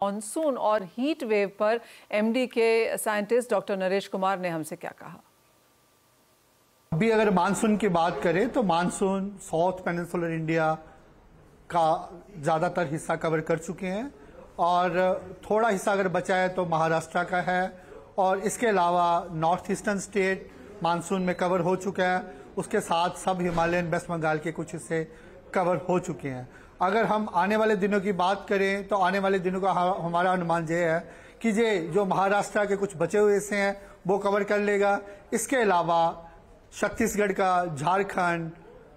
Monsoon और heat wave पर MD के साइंटिस्ट डॉक्टर नरेश कुमार ने हमसे क्या कहा। अभी अगर मानसून की बात करें तो मानसून साउथ पेनिनसुलर इंडिया का ज़्यादातर हिस्सा कवर कर चुके हैं और थोड़ा हिस्सा अगर बचा है तो महाराष्ट्र का है और इसके अलावा नॉर्थ ईस्टर्न स्टेट मानसून में कवर हो चुका है। उसके साथ सब हिमालयन वेस्ट बंगाल के कुछ हिस्से कवर हो चुके हैं। अगर हम आने वाले दिनों की बात करें तो आने वाले दिनों का हमारा अनुमान ये है कि जो महाराष्ट्र के कुछ बचे हुए हिस्से हैं वो कवर कर लेगा। इसके अलावा छत्तीसगढ़ का, झारखंड,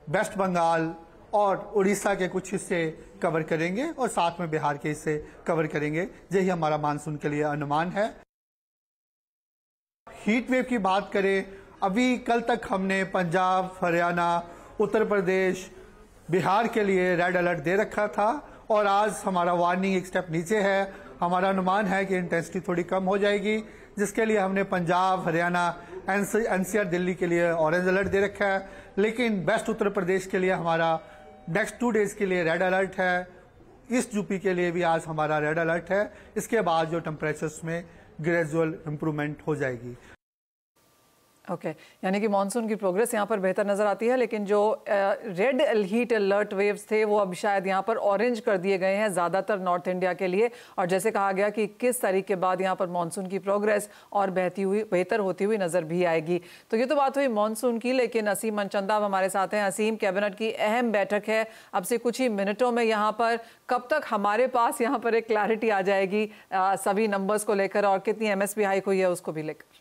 वेस्ट बंगाल और उड़ीसा के कुछ हिस्से कवर करेंगे और साथ में बिहार के हिस्से कवर करेंगे। यही हमारा मानसून के लिए अनुमान है। हीट वेव की बात करें, अभी कल तक हमने पंजाब, हरियाणा, उत्तर प्रदेश, बिहार के लिए रेड अलर्ट दे रखा था और आज हमारा वार्निंग एक स्टेप नीचे है। हमारा अनुमान है कि इंटेंसिटी थोड़ी कम हो जाएगी, जिसके लिए हमने पंजाब, हरियाणा, एनसीआर, दिल्ली के लिए ऑरेंज अलर्ट दे रखा है। लेकिन वेस्ट उत्तर प्रदेश के लिए हमारा नेक्स्ट 2 डेज के लिए रेड अलर्ट है। ईस्ट यूपी के लिए भी आज हमारा रेड अलर्ट है। इसके बाद जो टेम्परेचर्स में ग्रेजुअल इंप्रूवमेंट हो जाएगी। ओके, यानी कि मानसून की प्रोग्रेस यहाँ पर बेहतर नजर आती है, लेकिन जो रेड हीट अलर्ट वेव्स थे वो अब शायद यहाँ पर ऑरेंज कर दिए गए हैं ज़्यादातर नॉर्थ इंडिया के लिए। और जैसे कहा गया कि 21 तारीख के बाद यहाँ पर मानसून की प्रोग्रेस और बेहतर होती हुई नजर भी आएगी। तो ये तो बात हुई मानसून की, लेकिन असीम मनचंदा अब हमारे साथ हैं। असीम, कैबिनेट की अहम बैठक है अब से कुछ ही मिनटों में यहाँ पर, कब तक हमारे पास यहाँ पर एक क्लैरिटी आ जाएगी सभी नंबर्स को लेकर और कितनी एमएसपी हाइक हुई है उसको भी लेकर?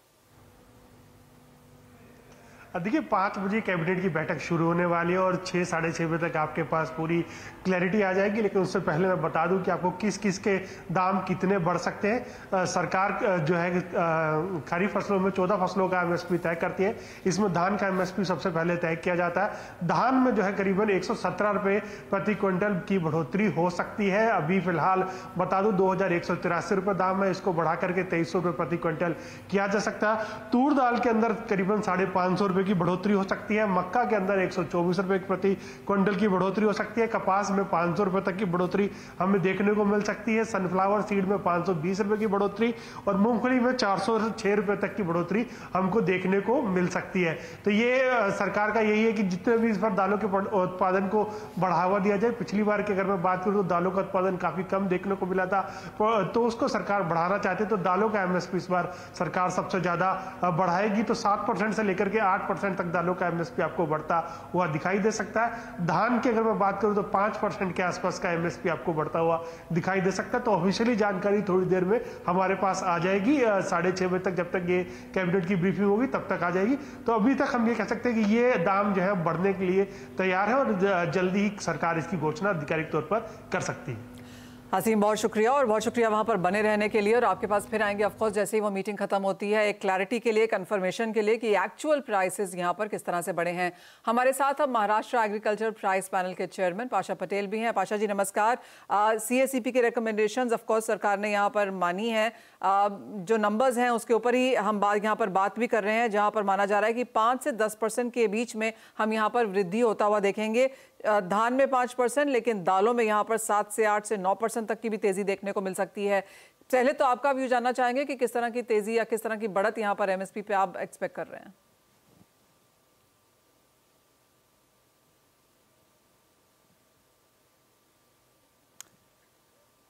देखिए 5 बजे कैबिनेट की बैठक शुरू होने वाली है और 6 साढ़े 6 बजे तक आपके पास पूरी क्लैरिटी आ जाएगी। लेकिन उससे पहले मैं बता दूं कि आपको किस किस के दाम कितने बढ़ सकते हैं। सरकार जो है खरीफ फसलों में 14 फसलों का एमएसपी तय करती है। इसमें धान का एमएसपी सबसे पहले तय किया जाता है। धान में जो है करीबन 117 रुपये प्रति क्विंटल की बढ़ोतरी हो सकती है। अभी फिलहाल बता दूं 2183 रुपये दाम है, इसको बढ़ा करके 2300 रुपये प्रति क्विंटल किया जा सकता है। तूर दाल के अंदर करीबन 550 की बढ़ोतरी हो सकती है। मक्का के अंदर 124 रुपए प्रति क्विंटल की बढ़ोतरी हो सकती है। कपास में 500 रुपए तक की बढ़ोतरी हमें देखने को मिल सकती है। सनफ्लावर सीड में 520 रुपए की बढ़ोतरी और मूंगफली में 406 रुपए तक की बढ़ोतरी हमको देखने को मिल सकती है। तो ये सरकार का यही है कि जितने भी इस बार दालों के उत्पादन को बढ़ावा दिया जाए। पिछली बार की अगर मैं बात करूं तो दालों का उत्पादन काफी कम देखने को मिला था, तो उसको सरकार बढ़ाना चाहती है। तो दालों का एमएसपी इस बार सरकार सबसे ज्यादा बढ़ाएगी। तो 7% से लेकर के 8% तक दालों का एमएसपी आपको बढ़ता हुआ दिखाई दे सकता है। धान की अगर मैं बात करूं तो 5% के आसपास का एमएसपी आपको बढ़ता हुआ दिखाई दे सकता है। तो ऑफिशियली जानकारी थोड़ी देर में हमारे पास आ जाएगी, 6:30 बजे तक, जब तक ये कैबिनेट की ब्रीफिंग होगी तब तक आ जाएगी। तो अभी तक हम ये कह सकते हैं कि ये दाम जो है बढ़ने के लिए तैयार है और जल्दी ही सरकार इसकी घोषणा आधिकारिक तौर पर कर सकती है। असीम, बहुत शुक्रिया और बहुत शुक्रिया वहाँ पर बने रहने के लिए। और आपके पास फिर आएंगे ऑफकोर्स जैसे ही वो मीटिंग खत्म होती है, एक क्लैरिटी के लिए, कंफर्मेशन के लिए कि एक्चुअल प्राइसेस यहाँ पर किस तरह से बढ़े हैं। हमारे साथ अब महाराष्ट्र एग्रीकल्चर प्राइस पैनल के चेयरमैन पाशा पटेल भी हैं। पाशा जी नमस्कार। सीएसीपी के रिकमेंडेशंस ऑफकोर्स सरकार ने यहाँ पर मानी है। जो नंबर्स हैं उसके ऊपर ही हम यहाँ पर बात भी कर रहे हैं, जहाँ पर माना जा रहा है कि 5 से 10% के बीच में हम यहाँ पर वृद्धि होता हुआ देखेंगे। धान में 5%, लेकिन दालों में यहाँ पर 7 से 8 से 9% तक की भी तेजी देखने को मिल सकती है। पहले तो आपका व्यू जानना चाहेंगे कि किस तरह की तेजी या किस तरह की बढ़त यहाँ पर एमएसपी पे आप एक्सपेक्ट कर रहे हैं?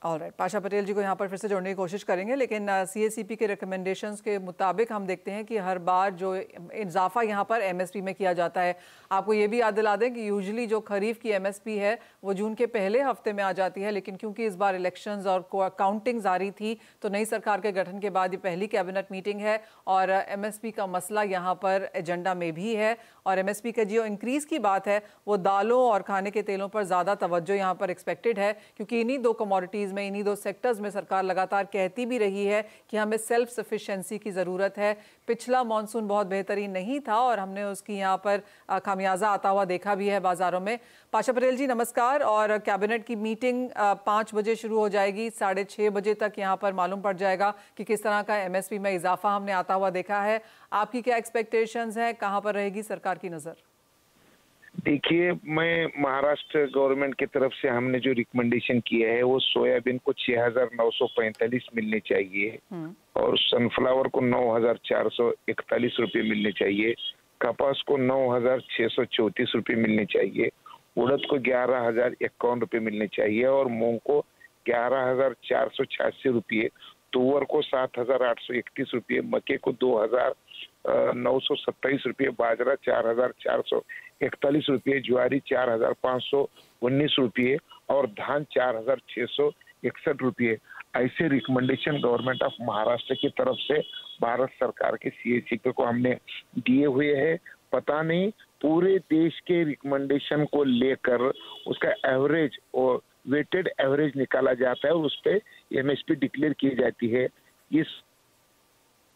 ऑलराइट, पाशा पटेल जी को यहाँ पर फिर से जोड़ने की कोशिश करेंगे, लेकिन सीएसीपी के रिकमेंडेशंस के मुताबिक हम देखते हैं कि हर बार जो इजाफा यहाँ पर एमएसपी में किया जाता है, आपको ये भी याद दिला दें कि यूजुअली जो खरीफ की एमएसपी है वो जून के पहले हफ्ते में आ जाती है, लेकिन क्योंकि इस बार इलेक्शंस और काउंटिंग जारी थी तो नई सरकार के गठन के बाद ये पहली कैबिनेट मीटिंग है और एमएसपी का मसला यहाँ पर एजेंडा में भी है। और एमएसपी का जो इंक्रीज की बात है वो दालों और खाने के तेलों पर ज़्यादा तवज्जो यहाँ पर एक्सपेक्टेड है, क्योंकि इन्हीं 2 कमोडिटीज़ में, इन्हीं 2 सेक्टर्स में सरकार लगातार कहती भी रही है कि हमें सेल्फ सफिशिएंसी की ज़रूरत है। पिछला मानसून बहुत बेहतरीन नहीं था और हमने उसकी यहाँ पर खामियाजा आता हुआ देखा भी है बाजारों में। पाशा पटेल जी नमस्कार। और कैबिनेट की मीटिंग 5 बजे शुरू हो जाएगी, 6:30 बजे तक यहाँ पर मालूम पड़ जाएगा कि किस तरह का एमएसपी में इजाफा हमने आता हुआ देखा है। आपकी क्या एक्सपेक्टेशंस हैं, कहाँ पर रहेगी सरकार की नज़र? देखिए, मैं महाराष्ट्र गवर्नमेंट की तरफ से हमने जो रिकमेंडेशन किया है वो सोयाबीन को 6,945 मिलने चाहिए और सनफ्लावर को 9,441 रुपये मिलने चाहिए, कपास को 9,634 रुपये मिलने चाहिए, उड़द को 11,051 रुपये मिलने चाहिए और मूंग को 11,486 रुपये, तुअर को 7,831 रुपये, मक्के को 2,927 रुपये, बाजरा 4,441 रुपये, ज्वारी 4,519 रुपये और धान 4,661 रुपये। ऐसे रिकमेंडेशन गवर्नमेंट ऑफ महाराष्ट्र की तरफ से भारत सरकार के सीएससीपी को हमने दिए हुए हैं। पता नहीं पूरे देश के रिकमेंडेशन को लेकर उसका एवरेज और वेटेड एवरेज निकाला जाता है और उस पर एमएसपी डिक्लेयर की जाती है। इस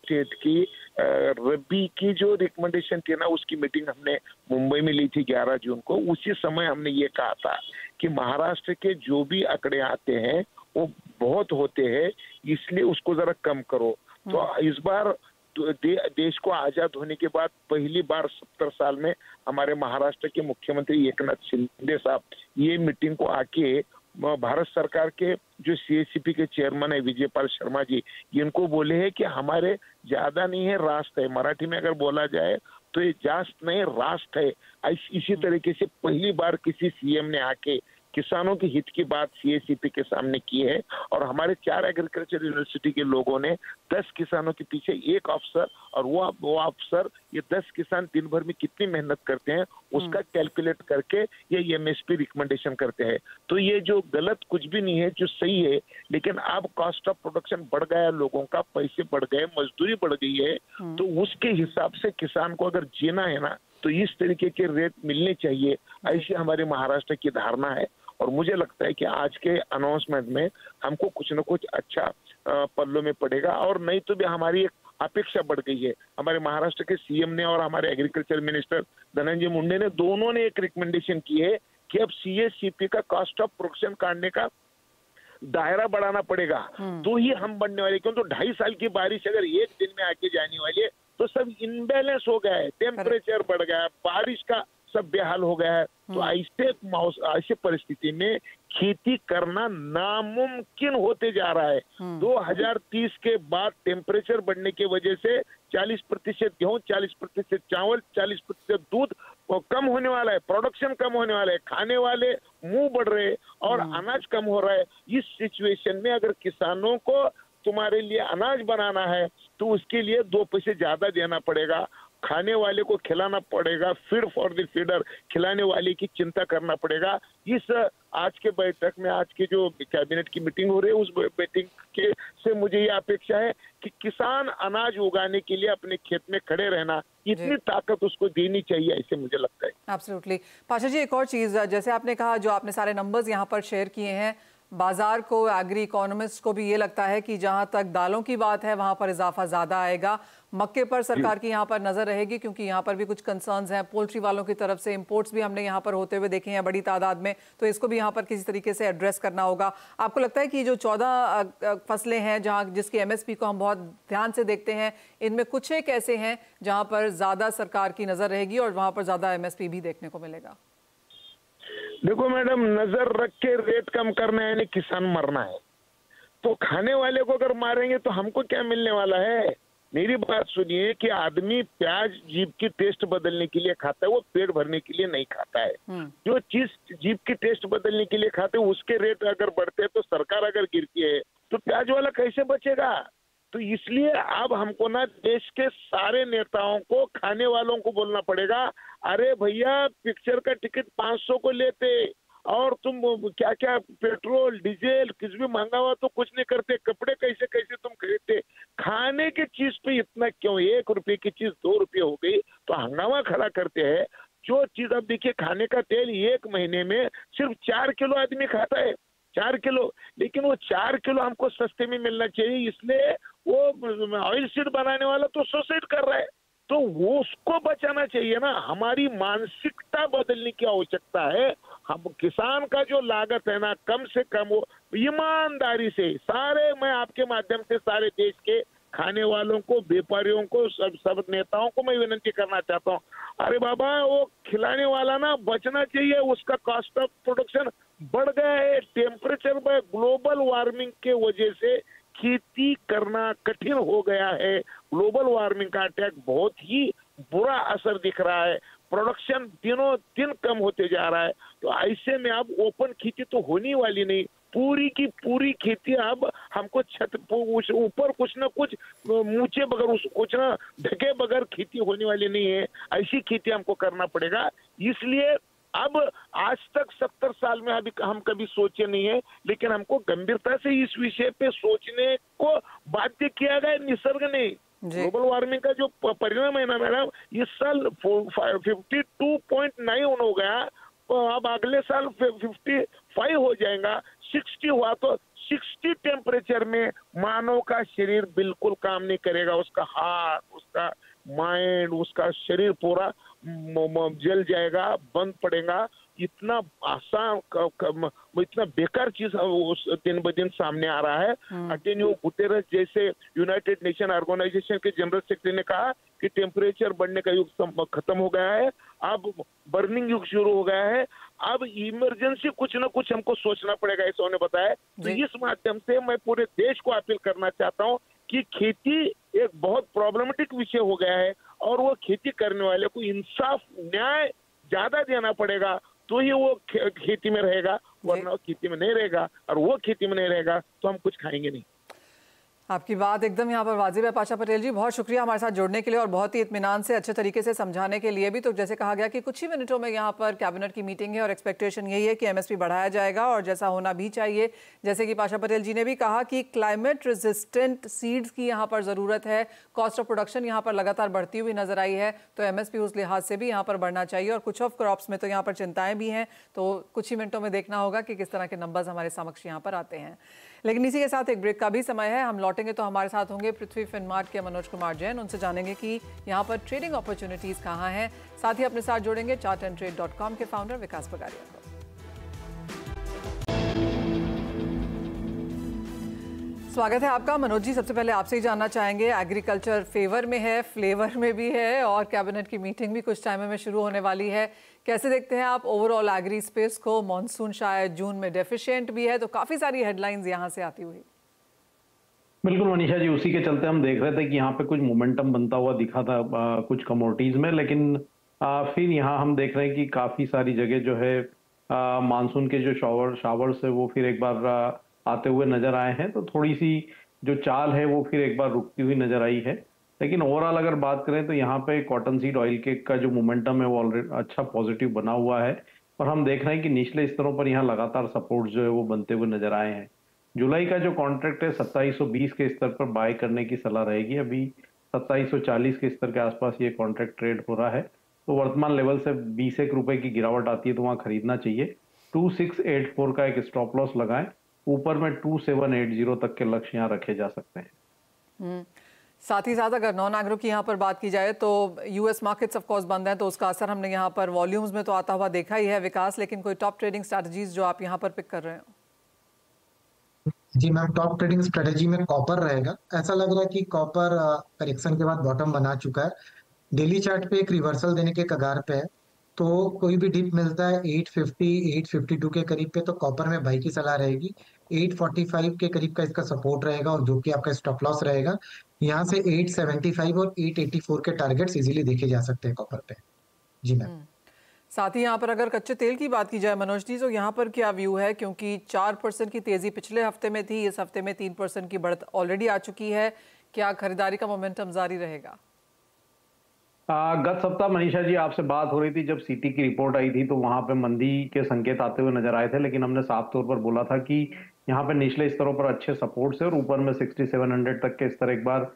स्टेट की रबी की जो रिकमेंडेशन थी ना, उसकी मीटिंग हमने मुंबई में ली थी 11 जून को। उसी समय हमने ये कहा था कि महाराष्ट्र के जो भी आंकड़े आते हैं वो बहुत होते हैं, इसलिए उसको जरा कम करो। तो इस बार देश को आजाद होने के बाद पहली बार 70 साल में हमारे महाराष्ट्र के मुख्यमंत्री एकनाथ शिंदे साहब ये मीटिंग को आके भारत सरकार के जो सीएससीपी के चेयरमैन है विजयपाल शर्मा जी, इनको बोले हैं कि हमारे ज्यादा नहीं है, रास्त है। मराठी में अगर बोला जाए तो ये जास्त नहीं रास्त है। इसी तरीके से पहली बार किसी सीएम ने आके किसानों के हित की बात सीएससीपी के सामने की है और हमारे 4 एग्रीकल्चर यूनिवर्सिटी के लोगों ने 10 किसानों के पीछे एक अफसर और वो अफसर ये 10 किसान दिन भर में कितनी मेहनत करते हैं उसका कैलकुलेट करके ये एमएसपी रिकमेंडेशन करते हैं। तो ये जो गलत कुछ भी नहीं है, जो सही है, लेकिन अब कॉस्ट ऑफ प्रोडक्शन बढ़ गया, लोगों का पैसे बढ़ गए, मजदूरी बढ़ गई है, तो उसके हिसाब से किसान को अगर जीना है ना तो इस तरीके के रेट मिलने चाहिए, ऐसी हमारे महाराष्ट्र की धारणा है। और मुझे लगता है कि आज के अनाउंसमेंट में हमको कुछ न कुछ अच्छा पल्लों में पड़ेगा और नहीं तो भी हमारी एक अपेक्षा बढ़ गई है। हमारे महाराष्ट्र के सीएम ने और हमारे एग्रीकल्चर मिनिस्टर धनंजय मुंडे ने दोनों ने एक रिकमेंडेशन की है कि अब सीएससीपी का कॉस्ट ऑफ प्रोडक्शन काटने का दायरा बढ़ाना पड़ेगा तो ही हम बढ़ने वाले, क्यों तो 2.5 साल की बारिश अगर एक दिन में आके जाने वाली है तो सब इनबैलेंस हो गया है, टेम्परेचर बढ़ गया है, बारिश का सब बेहाल हो गया है। तो ऐसे परिस्थिति में खेती करना नामुमकिन होते जा रहा है। 2030 के बाद टेम्परेचर बढ़ने की वजह से 40% गेहूं, 40% चावल, 40% दूध कम होने वाला है, प्रोडक्शन कम होने वाला है, खाने वाले मुंह बढ़ रहे और अनाज कम हो रहा है। इस सिचुएशन में अगर किसानों को तुम्हारे लिए अनाज बनाना है तो उसके लिए 2 पैसे ज्यादा देना पड़ेगा, खाने वाले को खिलाना पड़ेगा, फीड फॉर द फीडर, खिलाने वाले की चिंता करना पड़ेगा। इस आज के बैठक में, आज की जो कैबिनेट की मीटिंग हो रही है, उस मीटिंग के से मुझे ये अपेक्षा है कि किसान अनाज उगाने के लिए अपने खेत में खड़े रहना, इतनी ताकत उसको देनी चाहिए, ऐसे मुझे लगता है। एब्सोल्युटली। पाशा जी, एक और चीज, जैसे आपने कहा, जो आपने सारे नंबर्स यहाँ पर शेयर किए हैं, बाजार को, एग्री इकोनॉमिस्ट को भी ये लगता है कि जहां तक दालों की बात है वहां पर इजाफा ज्यादा आएगा। मक्के पर सरकार की यहाँ पर नजर रहेगी क्योंकि यहाँ पर भी कुछ कंसर्न्स हैं पोल्ट्री वालों की तरफ से, इंपोर्ट्स भी हमने यहाँ पर होते हुए देखे हैं बड़ी तादाद में, तो इसको भी यहाँ पर किसी तरीके से एड्रेस करना होगा। आपको लगता है कि जो 14 फसलें हैं जहाँ जिसकी एमएसपी को हम बहुत ध्यान से देखते हैं, इनमें कुछ एक ऐसे हैं जहाँ पर ज्यादा सरकार की नजर रहेगी और वहां पर ज्यादा एमएसपी भी देखने को मिलेगा? देखो मैडम, नजर रख के रेट कम करना है यानी किसान मरना है। तो खाने वाले को अगर मारेंगे तो हमको क्या मिलने वाला है? मेरी बात सुनिए कि आदमी प्याज जीभ की टेस्ट बदलने के लिए खाता है, वो पेट भरने के लिए नहीं खाता है। जो चीज जीभ की टेस्ट बदलने के लिए खाते हैं उसके रेट अगर बढ़ते हैं तो सरकार अगर गिरती है तो प्याज वाला कैसे बचेगा? तो इसलिए अब हमको ना देश के सारे नेताओं को, खाने वालों को बोलना पड़ेगा, अरे भैया पिक्चर का टिकट 500 को लेते और तुम क्या क्या पेट्रोल डीजल कुछ भी महंगा हुआ तो कुछ नहीं करते, कपड़े कैसे कैसे तुम खरीदते, खाने की चीज पे इतना क्यों? 1 रुपए की चीज 2 रुपये हो गई तो हंगामा खड़ा करते हैं। जो चीज अब देखिए, खाने का तेल 1 महीने में सिर्फ 4 किलो आदमी खाता है, 4 किलो, लेकिन वो 4 किलो हमको सस्ते में मिलना चाहिए, इसलिए वो ऑयल सीड बनाने वाला तो सुसाइड कर रहा है। तो वो उसको बचाना चाहिए ना। हमारी मानसिकता बदलने की आवश्यकता है। हम किसान का जो लागत है ना, कम से कम वो ईमानदारी से सारे, मैं आपके माध्यम से सारे देश के खाने वालों को, व्यापारियों को, सब नेताओं को मैं विनती करना चाहता हूँ, अरे बाबा वो खिलाने वाला ना बचना चाहिए, उसका कॉस्ट ऑफ प्रोडक्शन बढ़ गया है। टेम्परेचर में ग्लोबल वार्मिंग के वजह से खेती करना कठिन हो गया है। ग्लोबल वार्मिंग का अटैक बहुत ही बुरा असर दिख रहा है। प्रोडक्शन दिनों दिन कम होते जा रहा है। तो ऐसे में अब ओपन खेती तो होने वाली नहीं, पूरी की पूरी खेती अब हमको छत ऊपर कुछ ना कुछ ऊंचे बगैर कुछ ना ढके बगैर खेती होने वाली नहीं है। ऐसी खेती हमको करना पड़ेगा। इसलिए अब आज तक 70 साल में अभी हम कभी सोचे नहीं है, लेकिन हमको गंभीरता से इस विषय पे सोचने को बाध्य किया गया निसर्ग ने। ग्लोबल वार्मिंग का जो परिणाम है ना मैडम, इस साल 52.9 हो गया, अब अगले साल 55 हो जाएगा। 60 हुआ तो 60 टेम्परेचर में मानव का शरीर बिल्कुल काम नहीं करेगा। उसका हार्ट, उसका माइंड, उसका शरीर पूरा जल जाएगा, बंद पड़ेगा। इतना आसान इतना बेकार चीज उस दिन ब दिन सामने आ रहा है। अंटोनियो गुटेरेस जैसे यूनाइटेड नेशन ऑर्गेनाइजेशन के जनरल सेक्रेटरी ने कहा कि टेम्परेचर बढ़ने का युग खत्म हो गया है, अब बर्निंग युग शुरू हो गया है। अब इमरजेंसी कुछ ना कुछ हमको सोचना पड़ेगा, ऐसा उन्होंने बताया। तो इस माध्यम से मैं पूरे देश को अपील करना चाहता हूँ कि खेती एक बहुत प्रॉब्लमेटिक विषय हो गया है और वो खेती करने वाले को इंसाफ, न्याय ज्यादा देना पड़ेगा, तो ही वो खेती में रहेगा, वरना वो खेती में नहीं रहेगा। और वो खेती में नहीं रहेगा तो हम कुछ खाएंगे नहीं। आपकी बात एकदम यहाँ पर वाजिब है पाशा पटेल जी, बहुत शुक्रिया हमारे साथ जुड़ने के लिए और बहुत ही इत्मीनान से अच्छे तरीके से समझाने के लिए भी। तो जैसे कहा गया कि कुछ ही मिनटों में यहाँ पर कैबिनेट की मीटिंग है और एक्सपेक्टेशन यही है कि एमएसपी बढ़ाया जाएगा और जैसा होना भी चाहिए। जैसे कि पाशा पटेल जी ने भी कहा कि क्लाइमेट रेजिस्टेंट सीड्स की यहाँ पर ज़रूरत है। कॉस्ट ऑफ प्रोडक्शन यहाँ पर लगातार बढ़ती हुई नजर आई है, तो एमएसपी उस लिहाज से भी यहाँ पर बढ़ना चाहिए। और कुछ ऑफ क्रॉप्स में तो यहाँ पर चिंताएं भी हैं, तो कुछ ही मिनटों में देखना होगा कि किस तरह के नंबर्स हमारे समक्ष यहाँ पर आते हैं। लेकिन इसी के साथ एक ब्रेक का भी समय है। हम लौटेंगे तो हमारे साथ होंगे पृथ्वी फिनमार्ट के मनोज कुमार जैन। उनसे जानेंगे कि यहाँ पर ट्रेडिंग अपॉर्चुनिटीज कहाँ हैं। साथ ही अपने साथ जोड़ेंगे chartandtrade.com के फाउंडर विकास बगारिया को। स्वागत है आपका। मनोज जी, सबसे पहले आपसे ही जानना चाहेंगे, एग्रीकल्चर फेवर में है, फ्लेवर में भी है और कैबिनेट की मीटिंग भी कुछ टाइम में शुरू होने वाली है। कैसे देखते हैं आप ओवरऑल एग्री स्पेस को? मॉनसून शायद जून में डेफिशिएंट भी है, तो काफ़ी सारी हेडलाइंस यहाँ से आती हुई। बिल्कुल मनीषा जी, उसी के चलते हम देख रहे थे कि यहाँ पे कुछ मोमेंटम बनता हुआ दिखा था कुछ कमोडिटीज में, लेकिन फिर यहाँ हम देख रहे हैं कि काफ़ी सारी जगह जो है मानसून के जो शावर्स है वो फिर एक बार आते हुए नजर आए हैं। तो थोड़ी सी जो चाल है वो फिर एक बार रुकती हुई नजर आई है। लेकिन ओवरऑल अगर बात करें तो यहाँ पे कॉटन सीड ऑयल के का जो मोमेंटम है वो ऑलरेडी अच्छा पॉजिटिव बना हुआ है और हम देख रहे हैं कि निचले स्तरों पर यहाँ लगातार सपोर्ट जो है वो बनते हुए नजर आए हैं। जुलाई का जो कॉन्ट्रैक्ट है 2720 के स्तर पर बाय करने की सलाह रहेगी। अभी 2740 के स्तर के आसपास ये कॉन्ट्रैक्ट ट्रेड हो रहा है, तो वर्तमान लेवल से 20 रुपए की गिरावट आती है तो वहाँ खरीदना चाहिए। 2684 का एक स्टॉप लॉस लगाएं, ऊपर में 2780 तक के लक्ष्य यहाँ रखे जा सकते हैं। साथ ही साथ अगर नॉन एग्रो की यहाँ पर बात की जाए तो यूएस मार्केट्स ऑफ कोर्स बंद हैं, तो उसका असर हमने यहाँ पर वॉल्यूम्स में तो आता हुआ देखा ही है विकास। लेकिन कोई टॉप ट्रेडिंग स्ट्रैटेजीज जो आप यहाँ पर पिक कर रहे हो? जी मैम, टॉप ट्रेडिंग स्ट्रेटेजी में कॉपर रहेगा। ऐसा लग रहा है कि कॉपर करेक्शन के बाद बॉटम बना चुका है, डेली चार्ट पे एक रिवर्सल देने के कगार पे है। तो कोई भी डिप मिलता है 850 852 के करीब पे तो कॉपर में बाई की सलाह रहेगी। 845 के करीब का इसका सपोर्ट रहेगा और जो कि आपका स्टॉप लॉस रहेगा। यहाँ से 875 और 884 के टारगेट्स इजीली देखे जा सकते हैं कॉपर पे। जी मैम। साथ ही यहाँ पर अगर कच्चे तेल की बात की जाए मनोज जी, तो यहाँ पर क्या व्यू है? क्योंकि 4% की तेजी पिछले हफ्ते में थी, इस हफ्ते में 3% की बढ़त ऑलरेडी आ चुकी है। क्या खरीदारी का मोमेंटम जारी रहेगा? गत सप्ताह मनीषा जी आपसे बात हो रही थी, जब सीटी की रिपोर्ट आई थी तो वहां पे मंदी के संकेत आते हुए नजर आए थे, लेकिन हमने साफ तौर पर बोला था कि यहाँ पे निचले स्तरों पर अच्छे सपोर्ट है और ऊपर में 6700 तक के स्तर एक बार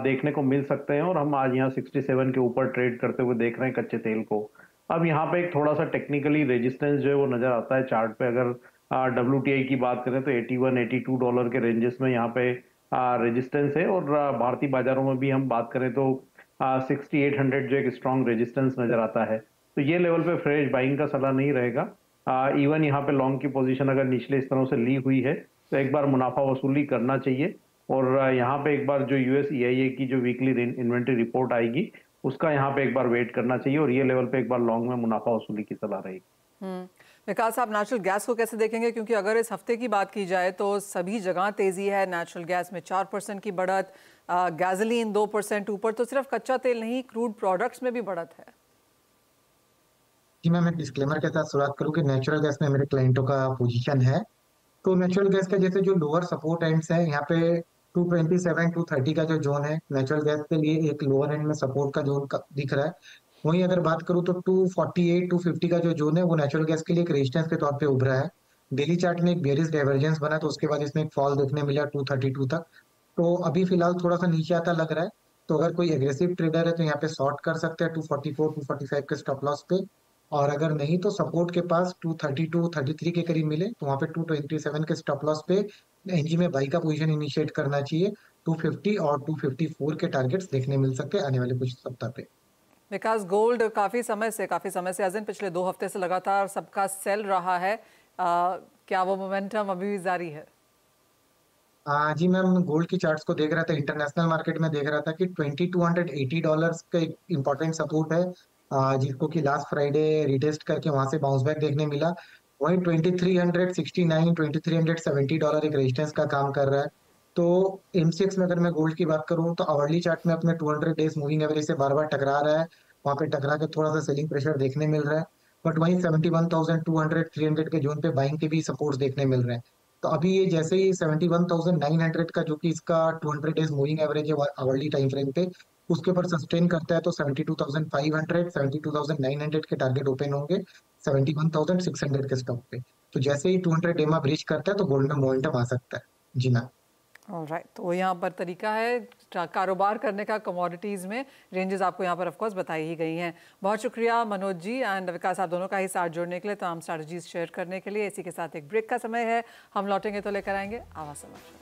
देखने को मिल सकते हैं। और हम आज यहाँ 67 के ऊपर ट्रेड करते हुए देख रहे हैं कच्चे तेल को। अब यहाँ पे एक थोड़ा सा टेक्निकली रेजिस्टेंस जो है वो नजर आता है चार्ट पे। अगर WTI की बात करें तो 81-82 डॉलर के रेंजेस में यहाँ पे रेजिस्टेंस है और भारतीय बाजारों में भी हम बात करें तो 6800 जो एक स्ट्रॉन्ग रेजिस्टेंस नजर आता है। तो ये लेवल पे फ्रेश बाइंग का सलाह नहीं रहेगा। इवन यहाँ पे लॉन्ग की पोजीशन अगर निचले स्तरों से ली हुई है तो एक बार मुनाफा वसूली करना चाहिए और यहाँ पे एक बार जो यूएस EIA की जो वीकली इन्वेंट्री रिपोर्ट आएगी उसका यहाँ पे एक बार वेट करना चाहिए और ये लेवल पे एक बार लॉन्ग में मुनाफा वसूली की सलाह रहेगी। विकास साहब, नेचुरल गैस को कैसे देखेंगे, क्योंकि अगर इस हफ्ते की बात की जाए तो सभी जगह तेजी है, नेचुरल गैस में 4% की बढ़त, गैसोलीन 2% ऊपर, तो सिर्फ कच्चा तेल नहीं क्रूड प्रोडक्ट्स में भी बढ़त है। जी मैं डिस्क्लेमर के साथ शुरुआत करूँ कि नेचुरल गैस में मेरे क्लाइंटों का पोजीशन है। तो नेचुरल गैस का जैसे जो लोअर सपोर्ट एंड्स है यहाँ पे 227 230 का जो जोन है नेचुरल गैस के लिए एक लोअर एंड में सपोर्ट का जोन दिख रहा है। वहीं अगर बात करूँ तो 248 250 का जो जोन है वो नेचुरल गैस के लिए एक रेजिस्टेंस के तौर पे उभरा है। डेली चार्ट में एक बेरिश डाइवर्जेंस बना तो उसके बाद इसमें एक फॉल देखने मिला 232 तक। तो अभी फिलहाल थोड़ा सा नीचे आता लग रहा है। तो अगर कोई एग्रेसिव ट्रेडर है तो यहाँ पे शॉर्ट कर सकते हैं 244 245 के स्टॉप लॉस पे। और अगर नहीं तो सपोर्ट के पास 232 33 के करीब मिले तो वहां पे 227 के स्टॉप लॉस पे एनजी में बाई का पोजीशन इनिशिएट करना चाहिए। 250 और 254 के टारगेट्स देखने मिल सकते हैं आने वाले कुछ सप्ताह पे। विकास, गोल्ड काफी समय से आज पिछले 2 हफ्ते से लगातार सबका सेल रहा है, क्या वो मोमेंटम अभी भी जारी है? जी मैम, गोल्ड की चार्ट्स को देख रहा था, इंटरनेशनल मार्केट में देख रहा था कि $2280 का एक इम्पोर्टेंट सपोर्ट है, जिसको कि लास्ट फ्राइडे रिटेस्ट करके वहां से बाउंस बैक देखने मिला। वहीं $2369 $2370 एक रेजिस्टेंस का काम कर रहा है। तो M6 में अगर मैं गोल्ड की बात करूं तो आवर्ली चार्ट में अपने 200 डेज मूविंग एवरेज से बार बार टकरा रहा है। वहां पे टकरा के थोड़ा सा सेलिंग प्रेशर देखने मिल रहा है। बट वहीं 71,200 300 के जोन पे बाइंग के भी सपोर्ट्स देखने मिल रहे हैं। तो अभी ये जैसे ही 71,900 का जो कि इसका 200 डेज मूविंग एवरेज है आवर्ली टाइम फ्रेम पे उसके ऊपर सस्टेन करता है तो 72,500 72,900 के टारगेट ओपन होंगे 71,600 के स्टॉप पे। तो जैसे ही 200 डेमा ब्रीच करता है तो गोल्ड में मोमेंटम आ सकता है। जी ना। ऑलराइट, तो यहाँ पर तरीका है कारोबार करने का कमोडिटीज़ में, रेंजेस आपको यहाँ पर ऑफ कोर्स बताई ही गई हैं। बहुत शुक्रिया मनोज जी एंड विकास, आप दोनों का ही साथ जोड़ने के लिए, तमाम स्ट्रैटेजीज शेयर करने के लिए। इसी के साथ एक ब्रेक का समय है, हम लौटेंगे तो लेकर आएंगे आवाज़ समाचार।